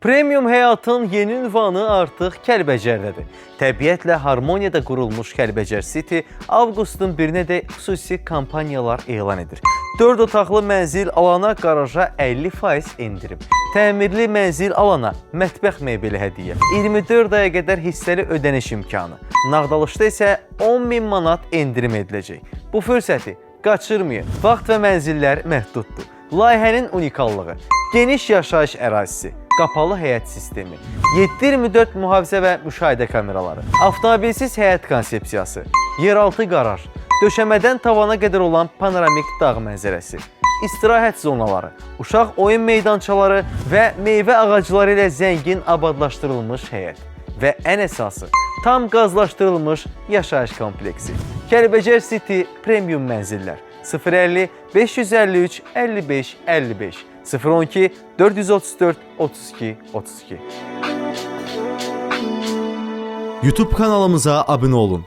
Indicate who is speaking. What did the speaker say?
Speaker 1: Premium həyatın yeni ünvanı artıq Kəlbəcərdədir. Təbiətlə harmoniyada qurulmuş Kəlbəcər City avqustun 1-nədək xüsusi kampaniyalar elan edir. 4 otaqlı mənzil alana qaraja 50% endirim. Təmirli mənzil alana mətbəx mebeli hədiyyə. 24 aya qədər hissəli ödəniş imkanı. Nağdalışda isə 10.000 manat endirim ediləcək. Bu fürsəti qaçırmayın. Vaxt və mənzillər məhduddur. Layihənin unikallığı, geniş yaşayış ərazisi, qapalı həyət sistemi, 7/24 mühafizə və müşahidə kameraları, avtomobilsiz həyət konsepsiyası, yeraltı qaraj, döşəmədən tavana qədər olan panoramik dağ mənzərəsi, istirahət zonaları, uşaq oyun meydançaları və meyvə ağacları ilə zəngin abadlaşdırılmış həyət və ən əsası, tam qazlaşdırılmış yaşayış kompleksi. Kəlbəcər City Premium mənzillər 050 553 55 55 012 434 32 32.
Speaker 2: YouTube kanalımıza abunə olun.